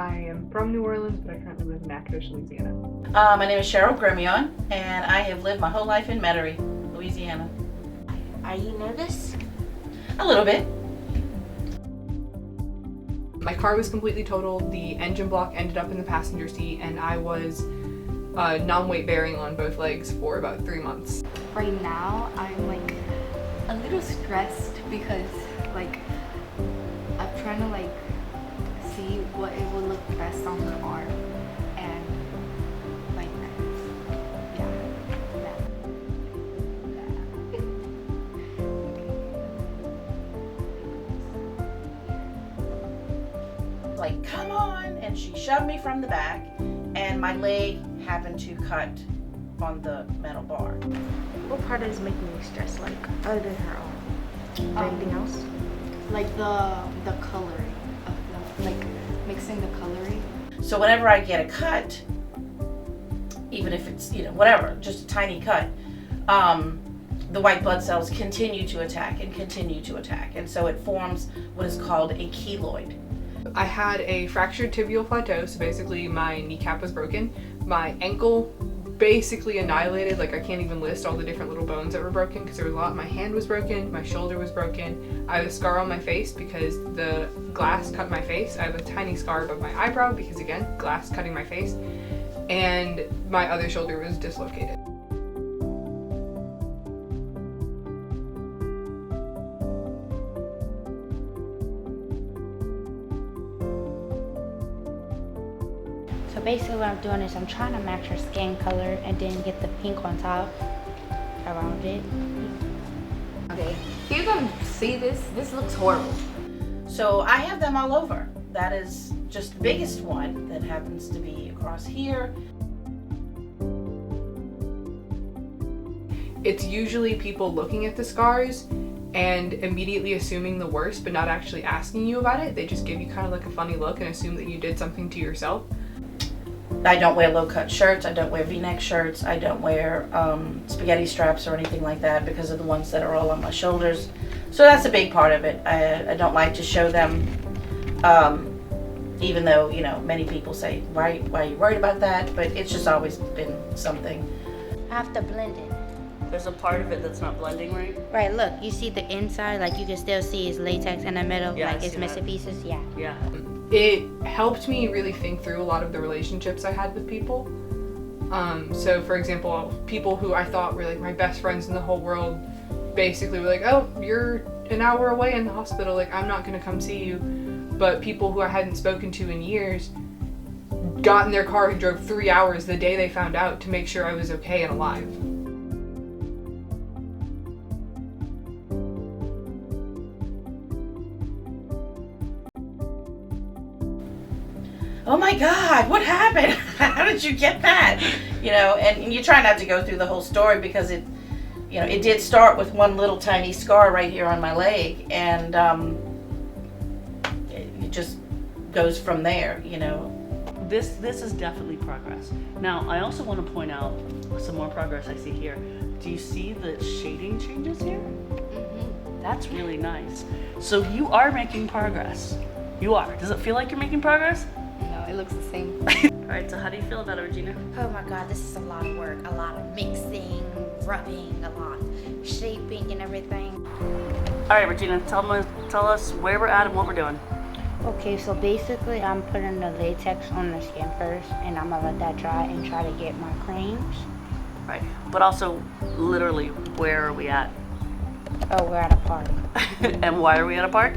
I am from New Orleans, but I currently live in Natchitoches, Louisiana. My name is Cheryl Gremion, and I have lived my whole life in Metairie, Louisiana. Are you nervous? A little bit. My car was completely totaled. The engine block ended up in the passenger seat, and I was non-weight bearing on both legs for about 3 months. Right now, I'm like a little stressed because like I'm trying to like see what it will look best on the arm, and like Like, come on, and she shoved me from the back, and my leg happened to cut on the metal bar. What part is making you stressed, like, other than her arm? Anything else? like the coloring of the, like mixing the coloring. So whenever I get a cut, even if it's, whatever, just a tiny cut, the white blood cells continue to attack, and so it forms what is called a keloid. I had a fractured tibial plateau, so basically my kneecap was broken. My ankle basically annihilated, like I can't even list all the different little bones that were broken because there was a lot. My hand was broken, my shoulder was broken. I have a scar on my face because the glass cut my face. I have a tiny scar above my eyebrow because, again, glass cutting my face. And my other shoulder was dislocated. So basically what I'm doing is I'm trying to match her skin color and then get the pink on top around it. Okay, you're gonna see this. This looks horrible. So I have them all over. That is just the biggest one that happens to be across here. It's usually people looking at the scars and immediately assuming the worst, but not actually asking you about it. They just give you kind of like a funny look and assume that you did something to yourself. I don't wear low-cut shirts, I don't wear v-neck shirts, I don't wear spaghetti straps or anything like that because of the ones that are all on my shoulders. So that's a big part of it. I don't like to show them, even though, many people say, why are you worried about that? But it's just always been something. I have to blend it. There's a part of it that's not blending right. Right, look, you see the inside, like you can still see it's latex in the middle, Yeah, I like it's see missing that. pieces, yeah. Yeah. It helped me really think through a lot of the relationships I had with people. So for example, people who I thought were like my best friends in the whole world basically were like, oh, you're an hour away in the hospital, like I'm not gonna come see you. But people who I hadn't spoken to in years got in their car and drove 3 hours the day they found out to make sure I was okay and alive. Oh my God, what happened? How did you get that? And you try not to go through the whole story because it did start with one little tiny scar right here on my leg, and it just goes from there, This is definitely progress. Now, I also want to point out some more progress I see here. Do you see the shading changes here? That's really nice. So you are making progress. You are. Does it feel like you're making progress? No, it looks the same. All right, so how do you feel about it, Regina? Oh my God, this is a lot of work, a lot of mixing, rubbing, a lot of shaping and everything. All right, Regina, tell us where we're at and what we're doing. Okay, so basically I'm putting the latex on the skin first, and I'm gonna let that dry and try to get my creams. Right, but also literally, where are we at? Oh, we're at a park And why are we at a park?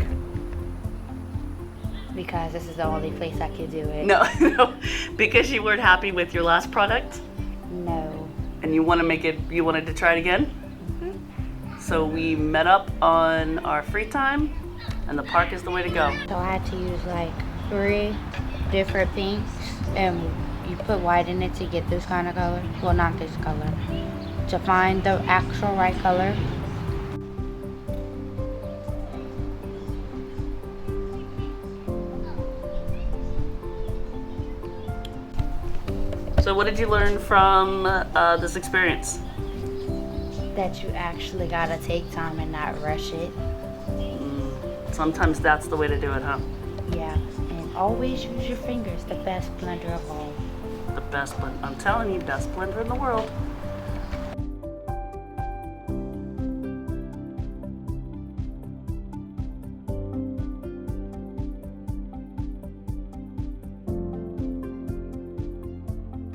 because this is the only place I could do it. No, because you weren't happy with your last product No. and you wanted to try it again. So we met up on our free time, and the park is the way to go. So I had to use like 3 different pinks, and you put white in it to get this kind of color. Well, not this color. To find the actual right color. So what did you learn from this experience? That you actually gotta take time and not rush it. Sometimes that's the way to do it, huh? Yeah, and Always use your fingers, the best blender of all. The best blender. I'm telling you, best blender in the world.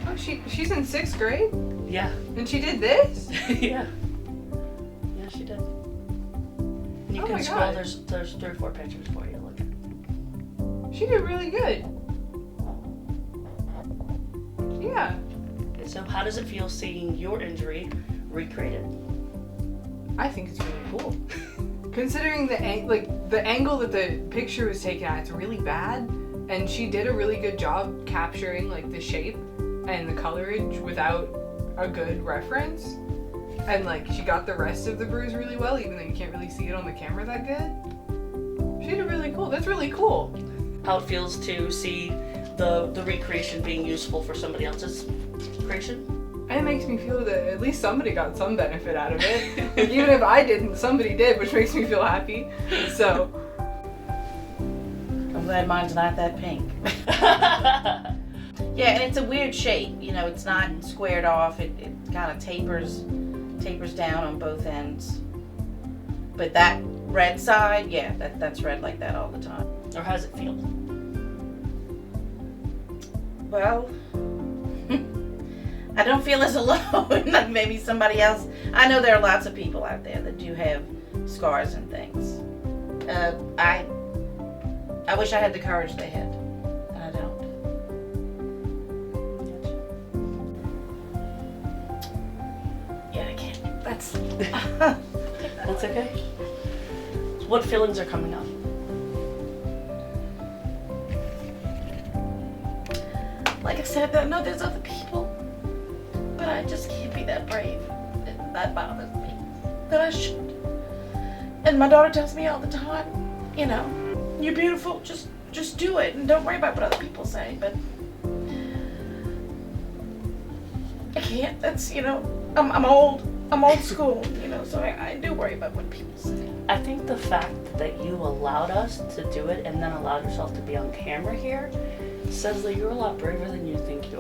Oh, she's in 6th grade? Yeah. And she did this? Yeah. Yeah, she did. And you Oh can my scroll, God. there's 3 or 4 pictures for you to look at. She did really good. Yeah. Okay, so how does it feel seeing your injury recreated? I think it's really cool. Considering the angle that the picture was taken at, it's really bad, and she did a really good job capturing like the shape and the colorage without a good reference. And like she got the rest of the bruise really well, even though you can't really see it on the camera that good. She did really cool. That's really cool. How it feels to see the recreation being useful for somebody else's creation? And it makes me feel that at least somebody got some benefit out of it. Like, even if I didn't, somebody did, which makes me feel happy. So I'm glad mine's not that pink. Yeah, and it's a weird shape. You know, it's not squared off. It kind of tapers down on both ends. But that red side, yeah, that's red like that all the time. Or how does it feel? Well, I don't feel as alone. Like maybe somebody else. I know there are lots of people out there that do have scars and things. I wish I had the courage they had, and I don't. Yeah, I can't. That's That's okay. So what feelings are coming up? like I said. I know there's other people, but I just can't be that brave. That bothers me. That I should. And my daughter tells me all the time, you know, you're beautiful. Just do it, and don't worry about what other people say. But I can't. That's, you know, I'm old. I'm old school, you know, so I do worry about what people say. I think the fact that you allowed us to do it and then allowed yourself to be on camera here says that you're a lot braver than you think you